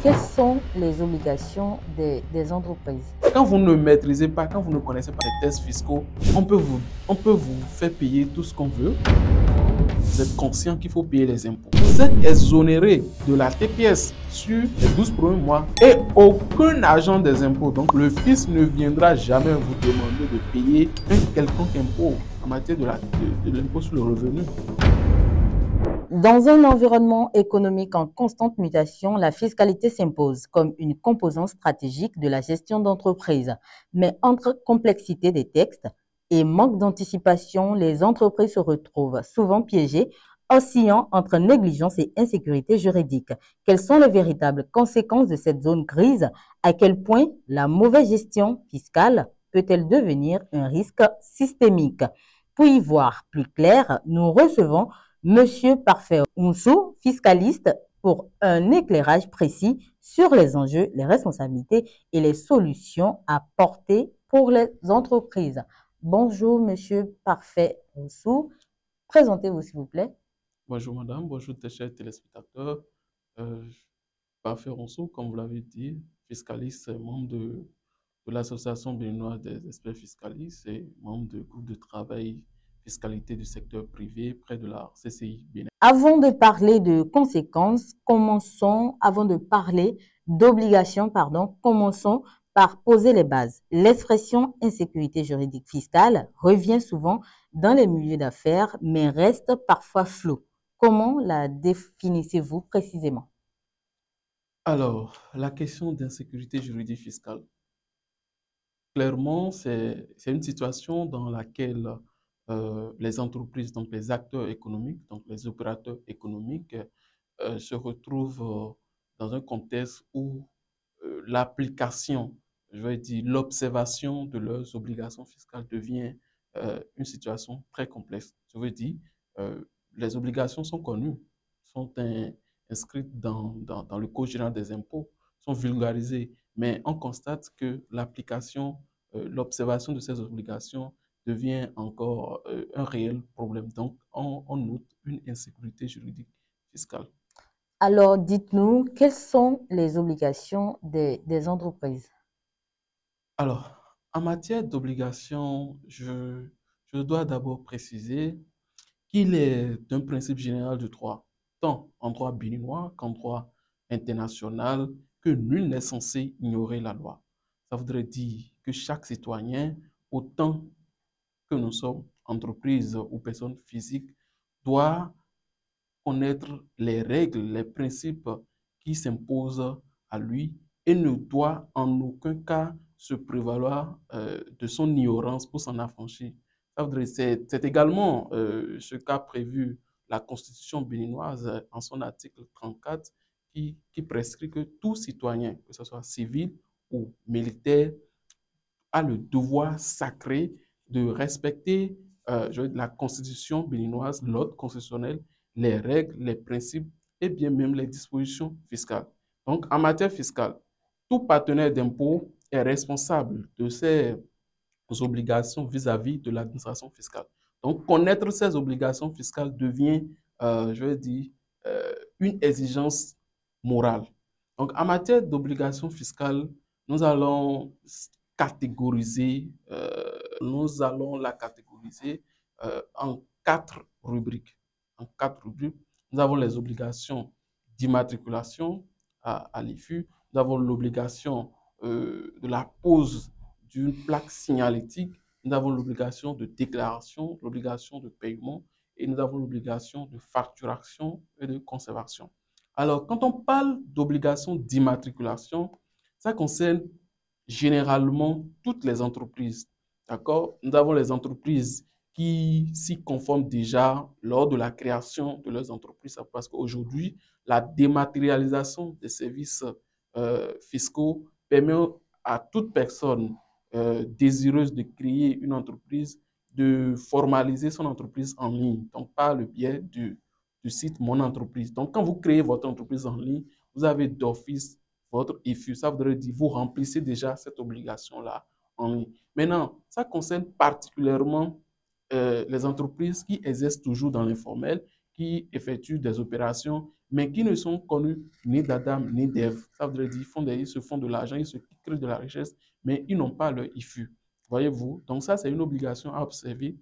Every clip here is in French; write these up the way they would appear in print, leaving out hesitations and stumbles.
Quelles sont les obligations des entreprises? Quand vous ne maîtrisez pas, quand vous ne connaissez pas les tests fiscaux, on peut vous faire payer tout ce qu'on veut. Vous êtes conscient qu'il faut payer les impôts. Vous êtes exonéré de la TPS sur les 12 premiers mois et aucun agent des impôts. Donc le fisc ne viendra jamais vous demander de payer un quelconque impôt en matière de l'impôt sur le revenu. Dans un environnement économique en constante mutation, la fiscalité s'impose comme une composante stratégique de la gestion d'entreprise. Mais entre complexité des textes et manque d'anticipation, les entreprises se retrouvent souvent piégées, oscillant entre négligence et insécurité juridique. Quelles sont les véritables conséquences de cette zone grise? À quel point la mauvaise gestion fiscale peut-elle devenir un risque systémique? Pour y voir plus clair, nous recevons Monsieur Parfait Onsou, fiscaliste, pour un éclairage précis sur les enjeux, les responsabilités et les solutions à porter pour les entreprises. Bonjour, Monsieur Parfait Onsou. Présentez-vous, s'il vous plaît. Bonjour madame, bonjour tes chers téléspectateurs. Euh, Parfait Ronceau, comme vous l'avez dit, fiscaliste, membre de l'Association béninoise des experts fiscalistes et membre du groupe de travail fiscalité du secteur privé près de la CCI Bénin. Avant de parler de conséquences, avant de parler d'obligations, commençons par poser les bases. L'expression insécurité juridique fiscale revient souvent dans les milieux d'affaires, mais reste parfois floue. Comment la définissez-vous précisément? Alors, la question d'insécurité juridique fiscale. Clairement, c'est une situation dans laquelle les entreprises, donc les acteurs économiques, donc les opérateurs économiques, se retrouvent dans un contexte où l'application, je vais dire l'observation de leurs obligations fiscales devient une situation très complexe. Je veux dire, euh, les obligations sont connues, sont inscrites dans le Code général des impôts, sont vulgarisées, mais on constate que l'application, l'observation de ces obligations devient encore un réel problème. Donc, on note une insécurité juridique fiscale. Alors, dites-nous, quelles sont les obligations des entreprises? Alors, en matière d'obligation, je dois d'abord préciser qu'il est d'un principe général du droit, tant en droit béninois qu'en droit international, que nul n'est censé ignorer la loi. Ça voudrait dire que chaque citoyen, autant que nous sommes entreprises ou personnes physiques, doit connaître les règles, les principes qui s'imposent à lui et ne doit en aucun cas se prévaloir de son ignorance pour s'en affranchir. Ça voudrait, c'est également ce qu'a prévu la Constitution béninoise en son article 34 qui prescrit que tout citoyen, que ce soit civil ou militaire, a le devoir sacré de respecter la constitution béninoise, l'ordre constitutionnel, les règles, les principes et bien même les dispositions fiscales. Donc, en matière fiscale, tout partenaire d'impôt est responsable de ses obligations vis-à-vis de l'administration fiscale. Donc, connaître ces obligations fiscales devient, je vais dire, une exigence morale. Donc, en matière d'obligations fiscales, nous allons catégoriser, nous allons la catégoriser en quatre rubriques. En quatre rubriques, nous avons les obligations d'immatriculation à l'IFU, nous avons l'obligation de la pose d'une plaque signalétique, nous avons l'obligation de déclaration, l'obligation de paiement et nous avons l'obligation de facturation et de conservation. Alors, quand on parle d'obligation d'immatriculation, ça concerne généralement toutes les entreprises. D'accord? Nous avons les entreprises qui s'y conforment déjà lors de la création de leurs entreprises, parce qu'aujourd'hui, la dématérialisation des services fiscaux permet à toute personne désireuse de créer une entreprise de formaliser son entreprise en ligne, donc par le biais du site Mon Entreprise. Donc, quand vous créez votre entreprise en ligne, vous avez d'office votre IFU. Ça voudrait dire vous remplissez déjà cette obligation-là en ligne. Maintenant, ça concerne particulièrement les entreprises qui exercent toujours dans l'informel, qui effectuent des opérations, mais qui ne sont connus ni d'Adam ni d'Ève. Ça veut dire ils se font de l'argent, ils se créent de la richesse, mais ils n'ont pas leur IFU. Voyez-vous? Donc ça, c'est une obligation à observer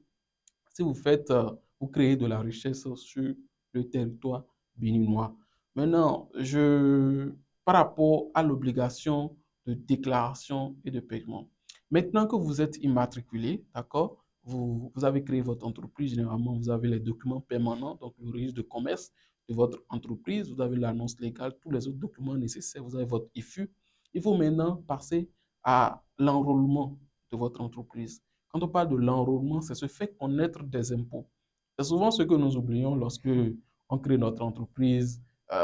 si vous faites, vous créez de la richesse sur le territoire béninois. Maintenant, par rapport à l'obligation de déclaration et de paiement. Maintenant que vous êtes immatriculé, d'accord, vous avez créé votre entreprise, généralement, vous avez les documents permanents, donc le registre de commerce de votre entreprise, vous avez l'annonce légale, tous les autres documents nécessaires, vous avez votre IFU. Il faut maintenant passer à l'enrôlement de votre entreprise. Quand on parle de l'enrôlement, c'est se faire connaître des impôts. C'est souvent ce que nous oublions lorsque on crée notre entreprise.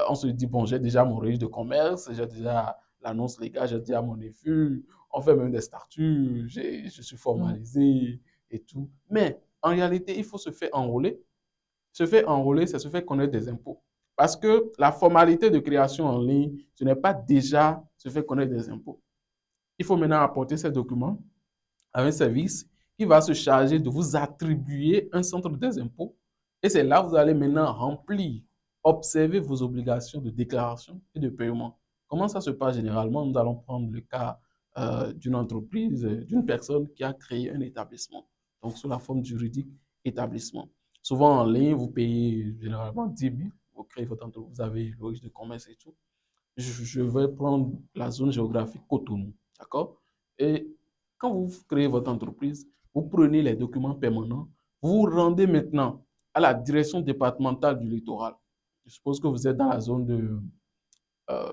On se dit, bon, j'ai déjà mon registre de commerce, j'ai déjà l'annonce légale, j'ai déjà mon IFU, on fait même des statuts, je suis formalisé et tout. Mais en réalité, il faut se faire enrôler. Se faire enrôler, c'est se faire connaître des impôts. Parce que la formalité de création en ligne, ce n'est pas déjà se faire connaître des impôts. Il faut maintenant apporter ces documents à un service qui va se charger de vous attribuer un centre des impôts. Et c'est là que vous allez maintenant remplir, observer vos obligations de déclaration et de paiement. Comment ça se passe généralement? Nous allons prendre le cas d'une entreprise, d'une personne qui a créé un établissement, donc sous la forme juridique établissement. Souvent en ligne, vous payez généralement 10 000, vous créez votre entreprise, vous avez le registre de commerce et tout. Je vais prendre la zone géographique Cotonou, d'accord? Et quand vous créez votre entreprise, vous prenez les documents permanents, vous vous rendez maintenant à la direction départementale du littoral. Je suppose que vous êtes dans euh,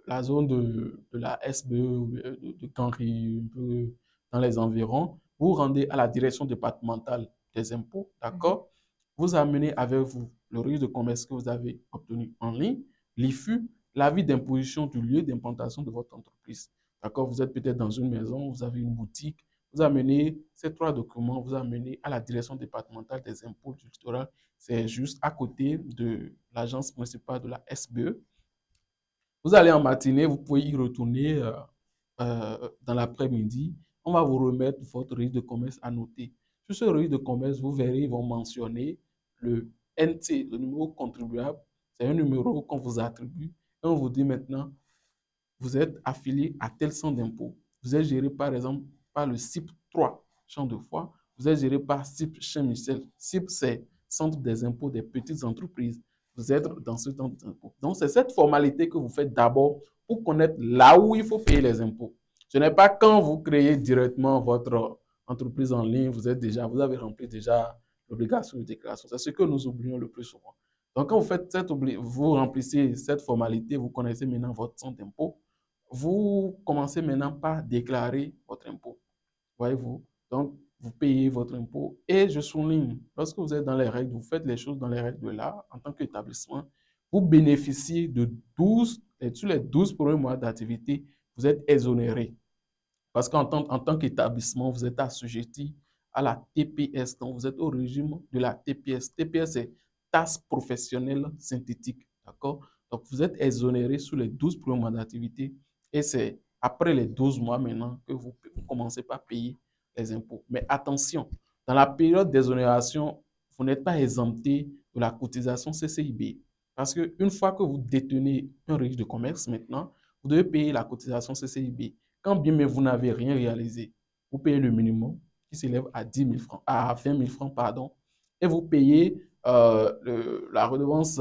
la zone de la SBE, de Canry, un peu dans les environs. Vous vous rendez à la direction départementale des impôts, d'accord? Vous amenez avec vous le registre de commerce que vous avez obtenu en ligne, l'IFU, l'avis d'imposition du lieu d'implantation de votre entreprise. D'accord? Vous êtes peut-être dans une maison, vous avez une boutique, vous amenez ces 3 documents, vous amenez à la direction départementale des impôts du littoral. C'est juste à côté de l'agence principale de la SBE. Vous allez en matinée, vous pouvez y retourner dans l'après-midi. On va vous remettre votre registre de commerce à noter. Sur ce registre de commerce, vous verrez, ils vont mentionner le NT, le numéro contribuable. C'est un numéro qu'on vous attribue. Et on vous dit maintenant, vous êtes affilié à tel centre d'impôt. Vous êtes géré par exemple par le CIP 3, Champ de Foix. Vous êtes géré par CIP Saint-Michel. CIP, c'est Centre des impôts des petites entreprises. Vous êtes dans ce centre d'impôt. Donc, c'est cette formalité que vous faites d'abord pour connaître là où il faut payer les impôts. Ce n'est pas quand vous créez directement votre entreprise en ligne, vous avez rempli déjà l'obligation de déclaration. C'est ce que nous oublions le plus souvent. Donc, quand vous remplissez cette formalité, vous connaissez maintenant votre centre d'impôt, vous commencez maintenant par déclarer votre impôt. Voyez-vous? Donc, vous payez votre impôt. Et je souligne, lorsque vous êtes dans les règles, vous faites les choses dans les règles de l'art en tant qu'établissement, vous bénéficiez de 12, et sur les 12 premiers mois d'activité, vous êtes exonéré. Parce qu'en tant qu'établissement, vous êtes assujetti à la TPS. Donc, vous êtes au régime de la TPS. TPS, c'est taxe professionnelle synthétique. D'accord? Donc, vous êtes exonéré sur les 12 premiers mois d'activité. Et c'est après les 12 mois maintenant que vous commencez par payer les impôts. Mais attention, dans la période d'exonération, vous n'êtes pas exempté de la cotisation CCIB. Parce qu'une fois que vous détenez un registre de commerce maintenant, vous devez payer la cotisation CCIB. Quand bien même vous n'avez rien réalisé, vous payez le minimum qui s'élève à 10 000 francs, à 20 000 francs, pardon, et vous payez la redevance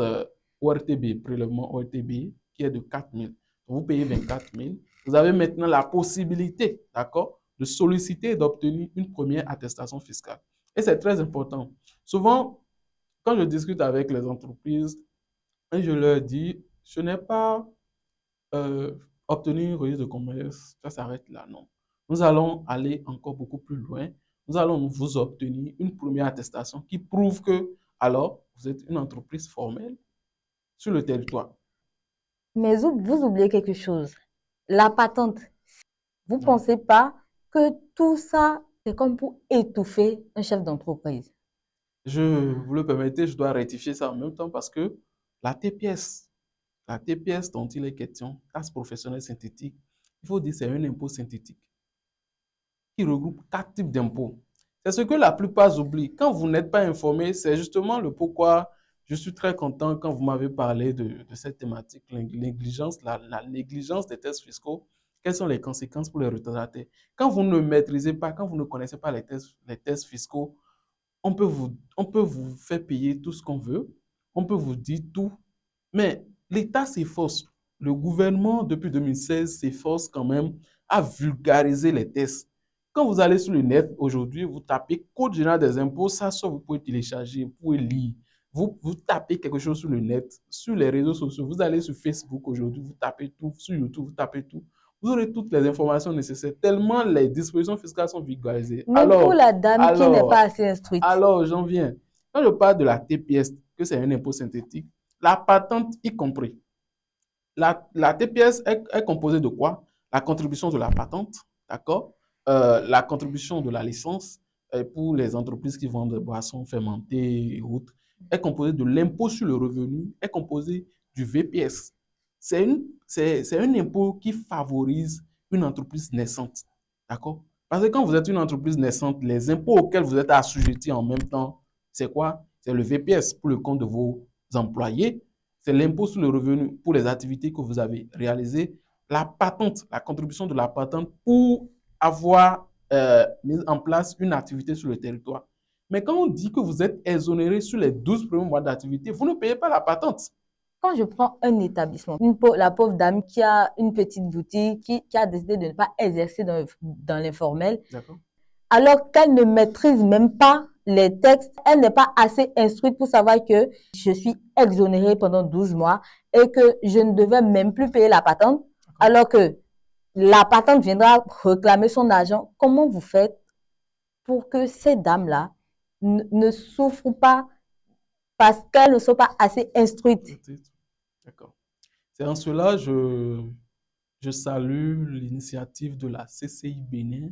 ORTB, prélèvement ORTB, qui est de 4 000. Vous payez 24 000. Vous avez maintenant la possibilité, d'accord, de solliciter et d'obtenir une première attestation fiscale. Et c'est très important. Souvent, quand je discute avec les entreprises, je leur dis, ce n'est pas euh, obtenir un registre de commerce, ça s'arrête là, non. Nous allons aller encore beaucoup plus loin. Nous allons vous obtenir une première attestation qui prouve que, alors, vous êtes une entreprise formelle sur le territoire. Mais vous oubliez quelque chose. La patente. Vous ne pensez pas que tout ça, c'est comme pour étouffer un chef d'entreprise? Je vous le permettez, je dois rectifier ça en même temps parce que la TPS, la TPS dont il est question, taxe professionnelle synthétique, il faut dire que c'est un impôt synthétique qui regroupe 4 types d'impôts. C'est ce que la plupart oublient. Quand vous n'êtes pas informé, c'est justement le pourquoi je suis très content quand vous m'avez parlé de cette thématique, la négligence des tests fiscaux. Quelles sont les conséquences pour les retardataires? Quand vous ne maîtrisez pas, quand vous ne connaissez pas les tests fiscaux, on peut vous faire payer tout ce qu'on veut, on peut vous dire tout, mais l'État s'efforce, le gouvernement depuis 2016 s'efforce quand même à vulgariser les tests. Quand vous allez sur le net aujourd'hui, vous tapez Code général des impôts, ça sort, vous pouvez télécharger, vous pouvez lire. Vous tapez quelque chose sur le net, sur les réseaux sociaux, vous allez sur Facebook aujourd'hui, vous tapez tout, sur YouTube, vous tapez tout. Vous aurez toutes les informations nécessaires, tellement les dispositions fiscales sont vulgarisées. Mais pour la dame qui n'est pas assez instruite, Alors, j'en viens. Quand je parle de la TPS, que c'est un impôt synthétique, la patente y compris. La TPS est composée de quoi? La contribution de la patente, d'accord? La contribution de la licence pour les entreprises qui vendent des boissons fermentées et autres, est composée de l'impôt sur le revenu, est composée du VPS. C'est un impôt qui favorise une entreprise naissante, d'accord? Parce que quand vous êtes une entreprise naissante, les impôts auxquels vous êtes assujettis en même temps, c'est quoi? C'est le VPS pour le compte de vos employés, c'est l'impôt sur le revenu pour les activités que vous avez réalisées, la patente, la contribution de la patente pour avoir mis en place une activité sur le territoire. Mais quand on dit que vous êtes exonéré sur les 12 premiers mois d'activité, vous ne payez pas la patente. quand je prends un établissement, la pauvre dame qui a une petite boutique, qui a décidé de ne pas exercer dans l'informel, alors qu'elle ne maîtrise même pas les textes, elle n'est pas assez instruite pour savoir que je suis exonérée pendant 12 mois et que je ne devais même plus payer la patente, alors que la patente viendra réclamer son argent. Comment vous faites pour que ces dames-là ne souffrent pas parce qu'elles ne sont pas assez instruites? D'accord. C'est en cela je salue l'initiative de la CCI Bénin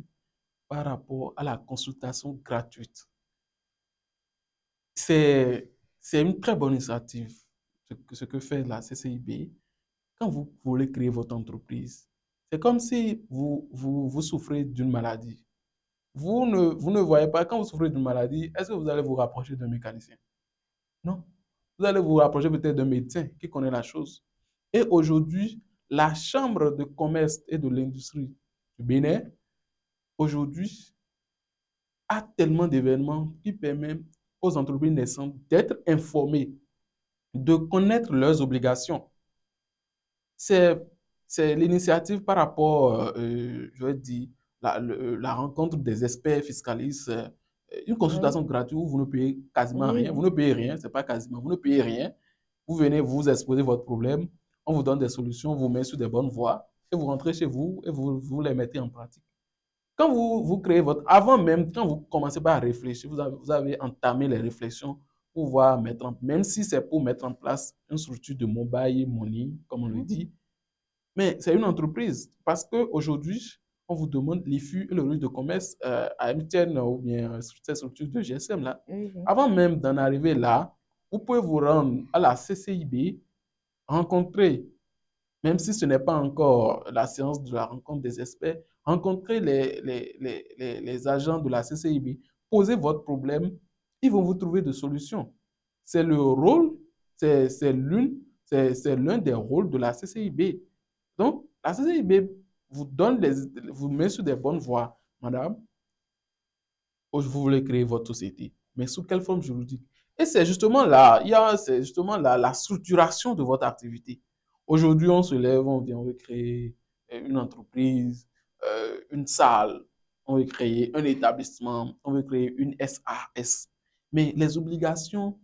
par rapport à la consultation gratuite. C'est une très bonne initiative, ce que fait la CCIB. Quand vous voulez créer votre entreprise, c'est comme si vous souffrez d'une maladie. Vous ne voyez pas, quand vous souffrez d'une maladie, est-ce que vous allez vous rapprocher d'un mécanicien? Non. Vous allez vous rapprocher peut-être d'un médecin qui connaît la chose. Et aujourd'hui, la Chambre de commerce et de l'industrie du Bénin, aujourd'hui, a tellement d'événements qui permettent aux entreprises naissantes d'être informées, de connaître leurs obligations. C'est l'initiative par rapport, je vais dire, la rencontre des experts fiscalistes, une consultation gratuite où vous ne payez quasiment rien. Vous ne payez rien, c'est pas quasiment, vous ne payez rien. Vous venez, vous exposez votre problème, on vous donne des solutions, on vous met sur des bonnes voies et vous rentrez chez vous et vous les mettez en pratique. Quand vous créez votre... Avant même, quand vous commencez par réfléchir, vous avez entamé les réflexions pour pouvoir mettre en... Même si c'est pour mettre en place une structure de mobile money, comme on le dit, mais c'est une entreprise. Parce qu'aujourd'hui, on vous demande l'IFU et le registre de commerce à MTN ou bien cette structure de GSM là. Avant même d'en arriver là, vous pouvez vous rendre à la CCIB, rencontrer, même si ce n'est pas encore la séance de la rencontre des experts, rencontrez les agents de la CCIB, posez votre problème, ils vont vous trouver des solutions. C'est le rôle, c'est l'un des rôles de la CCIB. Donc, la CCIB vous met sur des bonnes voies. Madame, vous voulez créer votre société, mais sous quelle forme juridique? Et c'est justement là, c'est justement la structuration de votre activité. Aujourd'hui, on se lève, on vient, on veut créer une entreprise, une salle, on veut créer un établissement, on veut créer une SAS. Mais les obligations,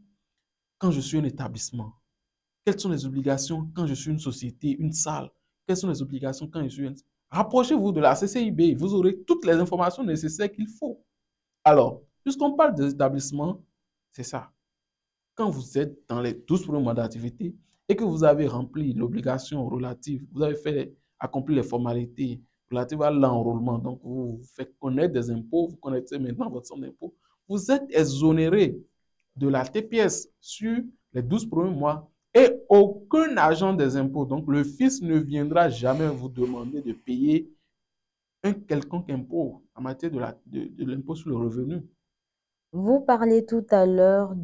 quand je suis un établissement, quelles sont les obligations quand je suis une société, une salle? Quelles sont les obligations quand je suis une... Rapprochez-vous de la CCIB, vous aurez toutes les informations nécessaires qu'il faut. Alors, puisqu'on parle des établissements, c'est ça. Quand vous êtes dans les 12 premiers mois d'activité et que vous avez rempli l'obligation relative, vous avez fait accomplir les formalités relatives à l'enrôlement, donc vous faites connaître des impôts, vous connaissez maintenant votre somme d'impôt, vous êtes exonéré de la TPS sur les 12 premiers mois et aucun agent des impôts, donc le fisc ne viendra jamais vous demander de payer un quelconque impôt en matière de l'impôt sur le revenu. Vous parlez tout à l'heure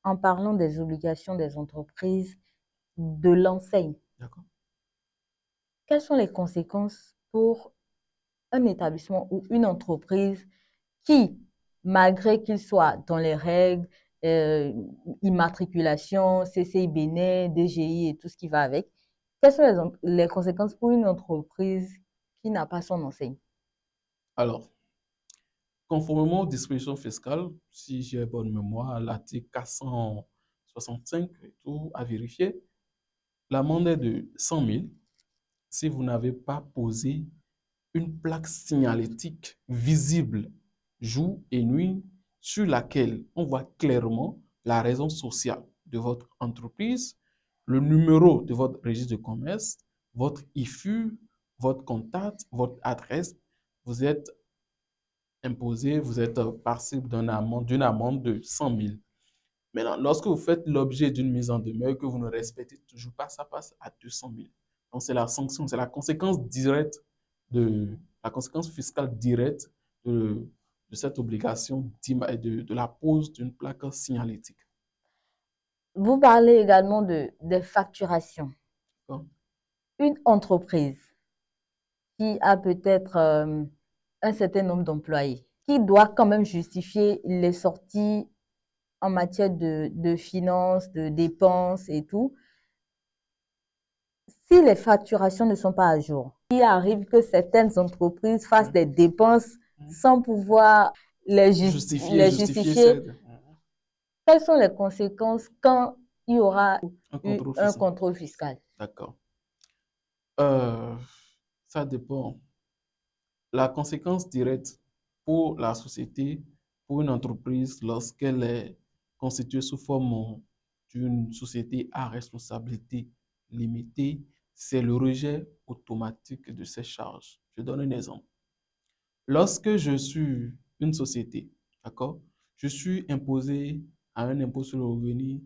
en parlant des obligations des entreprises de l'enseigne, D'accord? quelles sont les conséquences pour un établissement ou une entreprise qui, malgré qu'il soit dans les règles, euh, immatriculation, CCI Bénin, DGI et tout ce qui va avec, quelles sont les conséquences pour une entreprise qui n'a pas son enseigne? Alors, conformément aux dispositions fiscales, si j'ai bonne mémoire, l'article 465 et tout à vérifier, l'amende est de 100 000 si vous n'avez pas posé une plaque signalétique visible jour et nuit sur laquelle on voit clairement la raison sociale de votre entreprise, le numéro de votre registre de commerce, votre IFU, votre contact, votre adresse. Vous êtes imposé, vous êtes passible d'une amende de 100 000. Maintenant, lorsque vous faites l'objet d'une mise en demeure que vous ne respectez toujours pas, ça passe à 200 000. Donc, c'est la sanction, c'est la conséquence directe la conséquence fiscale directe de cette obligation de la pose d'une plaque signalétique. Vous parlez également des facturations. Une entreprise qui a peut-être un certain nombre d'employés, qui doit quand même justifier les sorties en matière de finances, de dépenses et tout, si les facturations ne sont pas à jour, il arrive que certaines entreprises fassent des dépenses sans pouvoir les justifier. Quelles sont les conséquences quand il y aura un contrôle fiscal? D'accord. Ça dépend. La conséquence directe pour la société, pour une entreprise, lorsqu'elle est constituée sous forme d'une société à responsabilité limitée, c'est le rejet automatique de ses charges. Je donne un exemple. Lorsque je suis une société, d'accord, je suis imposé à un impôt sur le revenu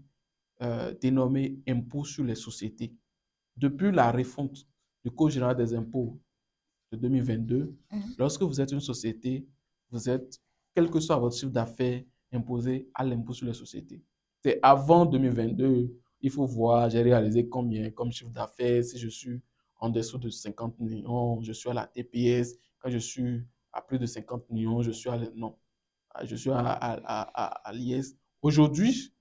dénommé impôt sur les sociétés. Depuis la refonte du Code général des impôts de 2022, lorsque vous êtes une société, vous êtes, quel que soit votre chiffre d'affaires, imposé à l'impôt sur les sociétés. C'est avant 2022, il faut voir, j'ai réalisé combien comme chiffre d'affaires, si je suis en dessous de 50 millions, je suis à la TPS, quand je suis à plus de 50 millions, je suis à l'IS. Aujourd'hui,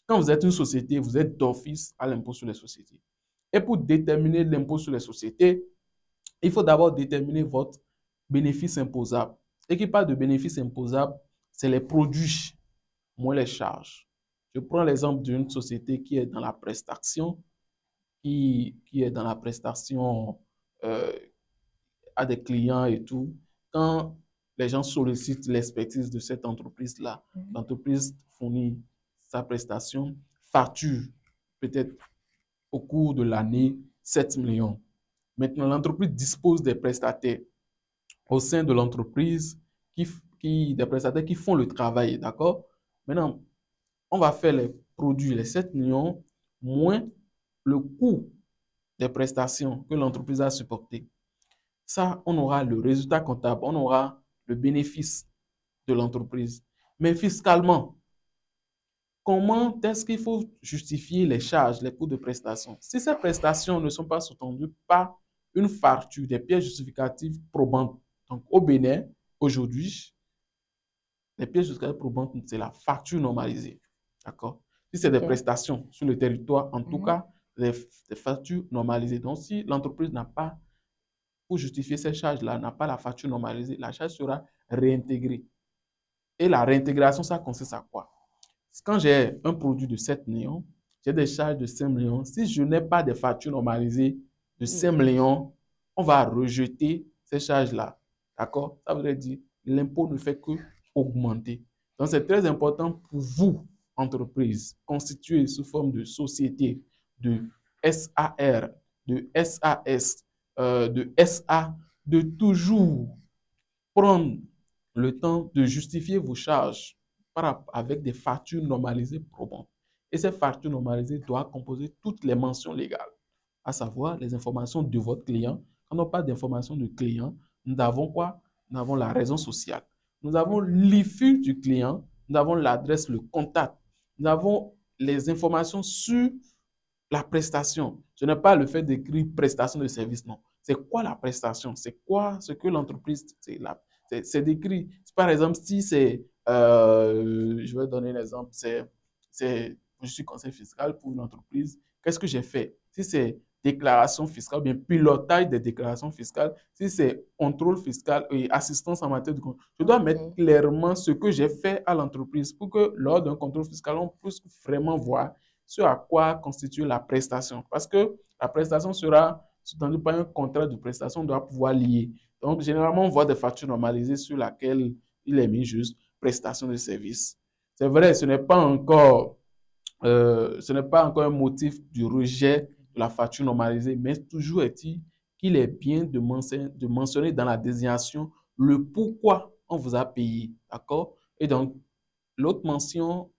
quand vous êtes une société, vous êtes d'office à l'impôt sur les sociétés. Et pour déterminer l'impôt sur les sociétés, il faut d'abord déterminer votre bénéfice imposable. Et qui parle de bénéfice imposable, c'est les produits moins les charges. Je prends l'exemple d'une société qui est dans la prestation, qui est dans la prestation à des clients et tout. Quand les gens sollicitent l'expertise de cette entreprise-là, l'entreprise fournit sa prestation, facture peut-être au cours de l'année 7 millions. Maintenant, l'entreprise dispose des prestataires au sein de l'entreprise, des prestataires qui font le travail, d'accord? Maintenant, on va faire les produits, les 7 millions, moins le coût des prestations que l'entreprise a supporté. Ça, on aura le résultat comptable, on aura le bénéfice de l'entreprise. Mais fiscalement, comment est-ce qu'il faut justifier les charges, les coûts de prestation? Si ces prestations ne sont pas sous-tendues par une facture, des pièces justificatives probantes. Donc, au Bénin, aujourd'hui, les pièces justificatives probantes, c'est la facture normalisée. D'accord? Si c'est des prestations sur le territoire, en tout cas, des factures normalisées. Donc, si l'entreprise n'a pas, pour justifier ces charges-là, n'a pas la facture normalisée, la charge sera réintégrée. Et la réintégration, ça consiste à quoi? Quand j'ai un produit de 7 millions, j'ai des charges de 5 millions. Si je n'ai pas de facture normalisée de 5 millions, on va rejeter ces charges-là. D'accord? Ça veut dire que l'impôt ne fait que augmenter. Donc, c'est très important pour vous, entreprise, constituée sous forme de société, de SAR, de SAS, de SA, de toujours prendre le temps de justifier vos charges avec des factures normalisées probantes. Et ces factures normalisées doivent composer toutes les mentions légales, à savoir les informations de votre client. Quand on n'a pas d'informations de client, nous avons quoi? Nous avons la raison sociale. Nous avons l'IFU du client, nous avons l'adresse, le contact. Nous avons les informations sur la prestation. Ce n'est pas le fait d'écrire prestation de service, non. C'est quoi la prestation? C'est quoi ce que l'entreprise, c'est d'écrire. Par exemple, si c'est, je vais donner un exemple, je suis conseiller fiscal pour une entreprise, qu'est-ce que j'ai fait? Si c'est déclaration fiscale, bien pilotage des déclarations fiscales, si c'est contrôle fiscal et assistance en matière de contrôle, je dois mettre clairement ce que j'ai fait à l'entreprise pour que lors d'un contrôle fiscal, on puisse vraiment voir ce à quoi constitue la prestation. Parce que la prestation sera sous-tendue par un contrat de prestation, on doit pouvoir lier. Donc, généralement, on voit des factures normalisées sur lesquelles il est mis juste prestation de service. C'est vrai, ce n'est pas encore un motif du rejet de la facture normalisée, mais toujours est-il qu'il est bien de mentionner dans la désignation le pourquoi on vous a payé. D'accord? Et donc, l'autre mention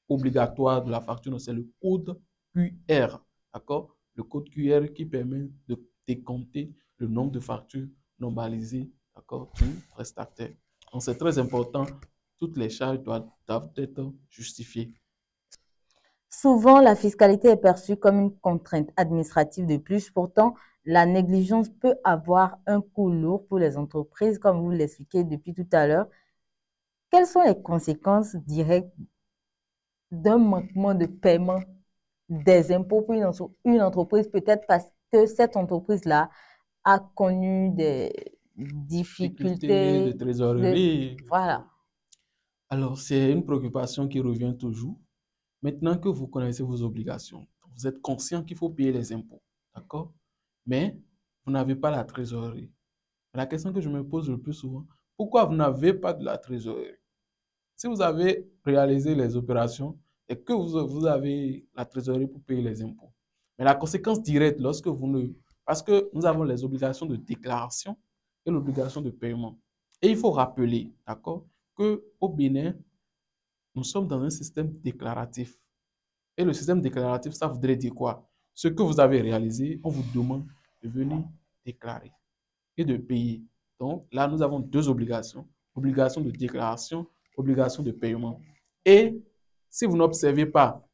obligatoire de la facture, c'est le code QR. D'accord? Le code QR qui permet de décompter le nombre de factures normalisées, d'accord, du prestataire. Donc, c'est très important. Toutes les charges doivent être justifiées. Souvent, la fiscalité est perçue comme une contrainte administrative de plus. Pourtant, la négligence peut avoir un coût lourd pour les entreprises, comme vous l'expliquez depuis tout à l'heure. Quelles sont les conséquences directes d'un manquement de paiement des impôts pour une entreprise, peut-être parce que cette entreprise-là a connu des Difficultés de difficultés trésorerie. Voilà. Alors, c'est une préoccupation qui revient toujours. Maintenant que vous connaissez vos obligations, vous êtes conscient qu'il faut payer les impôts, d'accord? Mais vous n'avez pas la trésorerie. La question que je me pose le plus souvent, pourquoi vous n'avez pas de la trésorerie? Si vous avez réalisé les opérations et que vous avez la trésorerie pour payer les impôts. Mais la conséquence directe, lorsque vous ne... Parce que nous avons les obligations de déclaration et l'obligation de paiement. Et il faut rappeler, d'accord, qu'au Bénin, nous sommes dans un système déclaratif. Et le système déclaratif, ça voudrait dire quoi? Ce que vous avez réalisé, on vous demande de venir déclarer et de payer. Donc là, nous avons deux obligations. Obligation de déclaration, obligation de paiement. Et si vous n'observez pas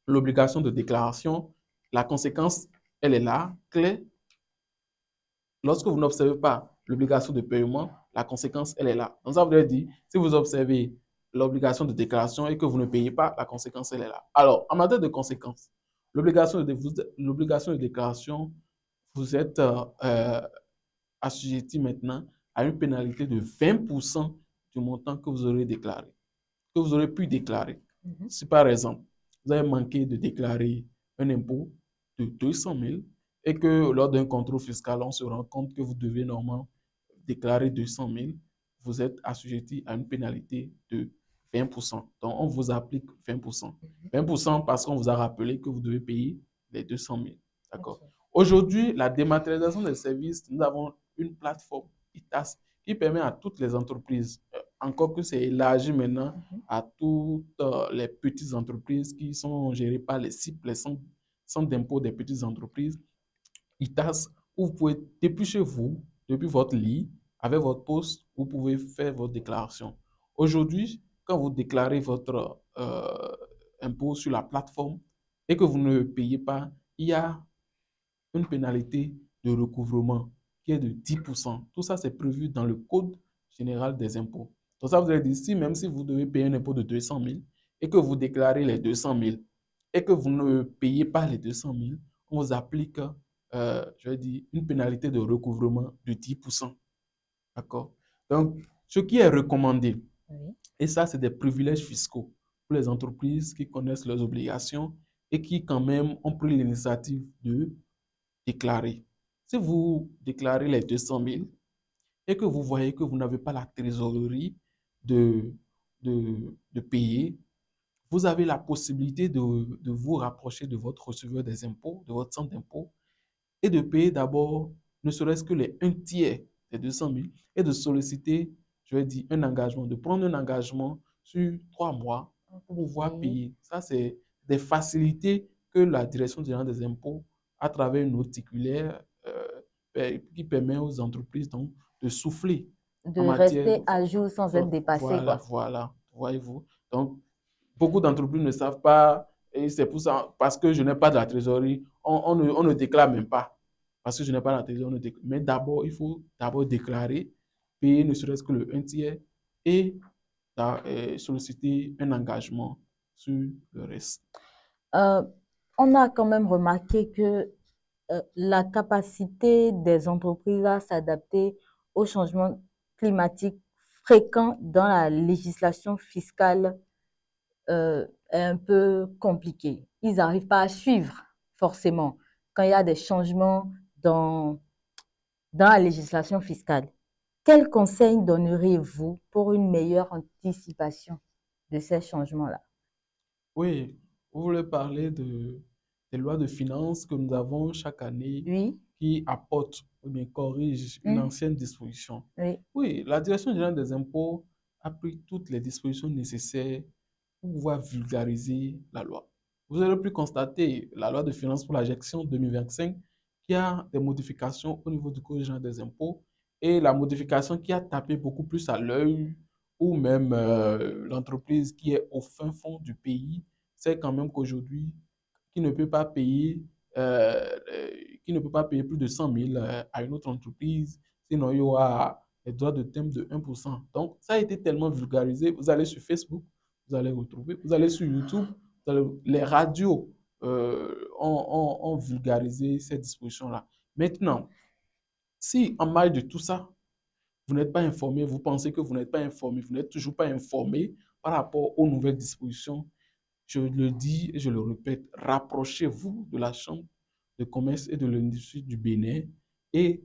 l'obligation de déclaration, la conséquence, elle est là, clé. Lorsque vous n'observez pas l'obligation de paiement, la conséquence, elle est là. Donc ça voudrait dire, si vous observez l'obligation de déclaration et que vous ne payez pas, la conséquence, elle est là. Alors, en matière de conséquences, l'obligation de déclaration, vous êtes assujetti maintenant à une pénalité de 20% du montant que vous aurez déclaré, que vous aurez pu déclarer. Si par exemple, vous avez manqué de déclarer un impôt de 200 000 et que lors d'un contrôle fiscal, on se rend compte que vous devez normalement déclarer 200 000, vous êtes assujetti à une pénalité de 20%. Donc, on vous applique 20%. 20% parce qu'on vous a rappelé que vous devez payer les 200 000. D'accord? Okay. Aujourd'hui, la dématérialisation des services, nous avons une plateforme ITAS qui permet à toutes les entreprises, encore que c'est élargi maintenant à toutes les petites entreprises qui sont gérées par les CIP, les centres d'impôt des petites entreprises, ITAS, où vous pouvez, depuis chez vous, depuis votre lit, avec votre poste, vous pouvez faire votre déclaration. Aujourd'hui, quand vous déclarez votre impôt sur la plateforme et que vous ne payez pas, il y a une pénalité de recouvrement qui est de 10%. Tout ça, c'est prévu dans le Code général des impôts. Donc, ça veut dire ici, même si vous devez payer un impôt de 200 000 et que vous déclarez les 200 000 et que vous ne payez pas les 200 000, on vous applique, je vais dire, une pénalité de recouvrement de 10%. D'accord? Donc, ce qui est recommandé, et ça, c'est des privilèges fiscaux pour les entreprises qui connaissent leurs obligations et qui, quand même, ont pris l'initiative de déclarer. Si vous déclarez les 200 000 et que vous voyez que vous n'avez pas la trésorerie de payer, vous avez la possibilité de vous rapprocher de votre receveur des impôts, de votre centre d'impôt, et de payer d'abord ne serait-ce que les 1/3 des 200 000 et de solliciter, je vais dire, un engagement, de prendre un engagement sur 3 mois pour pouvoir payer. Ça, c'est des facilités que la Direction générale des impôts, à travers une note circulaire, qui permet aux entreprises donc, de souffler de rester à jour sans être dépassé. Voilà, voyez-vous. Donc, beaucoup d'entreprises ne savent pas Et c'est pour ça, parce que je n'ai pas de la trésorerie, on ne déclare même pas. Parce que je n'ai pas la trésorerie, on ne déclare. Mais d'abord, il faut d'abord déclarer, payer ne serait-ce que le un tiers et solliciter un engagement sur le reste. Euh, on a quand même remarqué que la capacité des entreprises à s'adapter aux changements climatiques fréquents dans la législation fiscale est un peu compliquée. Ils n'arrivent pas à suivre forcément quand il y a des changements dans la législation fiscale. Quels conseils donneriez-vous pour une meilleure anticipation de ces changements-là? Oui, vous voulez parler des lois de finances que nous avons chaque année Oui. qui apportent ou bien corrigent une ancienne disposition. Oui. Oui, la Direction générale des impôts a pris toutes les dispositions nécessaires pour pouvoir vulgariser la loi. Vous aurez pu constater la loi de finances pour la gestion 2025 qui a des modifications au niveau du Code général des impôts et la modification qui a tapé beaucoup plus à l'œil ou même l'entreprise qui est au fin fond du pays, c'est quand même qu'aujourd'hui, qui ne peut pas payer, euh, qui ne peut pas payer plus de 100 000 à une autre entreprise, sinon il y aura les droits de thème de 1%. Donc, ça a été tellement vulgarisé. Vous allez sur Facebook, vous allez retrouver, vous allez sur YouTube, les radios ont vulgarisé ces dispositions-là. Maintenant, si en marge de tout ça, vous n'êtes pas informé, vous pensez que vous n'êtes pas informé, vous n'êtes toujours pas informé par rapport aux nouvelles dispositions, je le dis et je le répète, rapprochez-vous de la Chambre de commerce et de l'industrie du Bénin et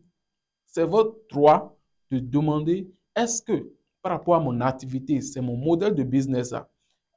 c'est votre droit de demander est-ce que par rapport à mon activité, c'est mon modèle de business là,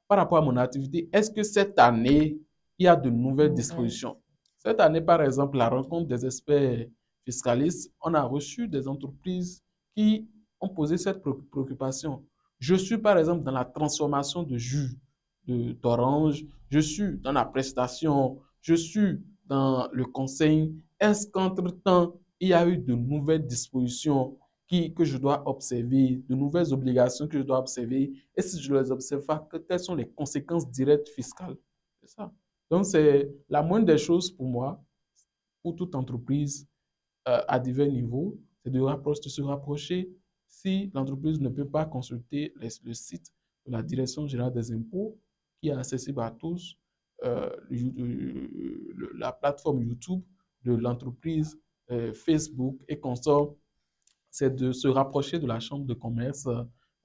par rapport à mon activité, est-ce que cette année, il y a de nouvelles dispositions? Cette année, par exemple, la rencontre des experts fiscalistes, on a reçu des entreprises qui ont posé cette préoccupation. Je suis, par exemple, dans la transformation de jus d'orange, je suis dans la prestation, je suis dans le conseil. Est-ce qu'entre-temps, il y a eu de nouvelles dispositions que je dois observer, de nouvelles obligations que je dois observer, et si je ne les observe pas, quelles sont les conséquences directes fiscales? C'est ça. Donc, c'est la moindre des choses pour moi, pour toute entreprise à divers niveaux, c'est de se rapprocher. Si l'entreprise ne peut pas consulter le site de la Direction générale des impôts, qui est accessible à tous, la plateforme YouTube de l'entreprise, Facebook et consorts, c'est de se rapprocher de la Chambre de commerce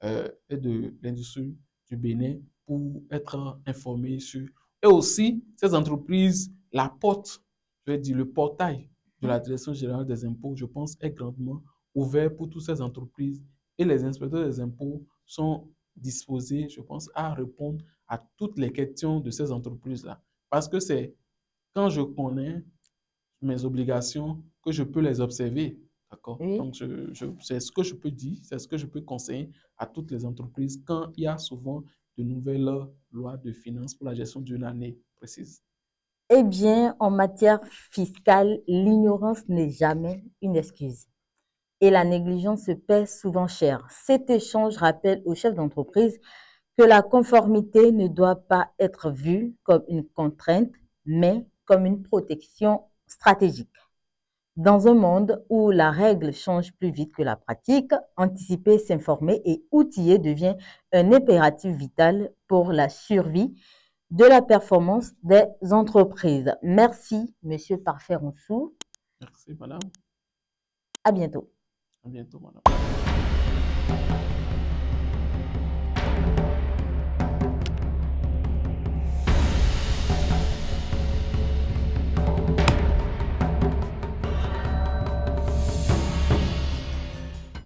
et de l'industrie du Bénin pour être informé sur... Et aussi, ces entreprises, la porte, je vais dire le portail de la Direction générale des impôts, je pense, est grandement ouvert pour toutes ces entreprises et les inspecteurs des impôts sont disposés, je pense, à répondre à toutes les questions de ces entreprises-là. Parce que c'est quand je connais mes obligations que je peux les observer. D'accord? Oui. Donc, c'est ce que je peux dire, c'est ce que je peux conseiller à toutes les entreprises quand il y a souvent de nouvelles lois de finances pour la gestion d'une année précise. Eh bien, en matière fiscale, l'ignorance n'est jamais une excuse et la négligence se paie souvent cher. Cet échange rappelle aux chefs d'entreprise que la conformité ne doit pas être vue comme une contrainte, mais comme une protection stratégique. Dans un monde où la règle change plus vite que la pratique, anticiper, s'informer et outiller devient un impératif vital pour la survie de la performance des entreprises. Merci, Monsieur Parfait Roussou. Merci, madame. À bientôt. À bientôt, madame.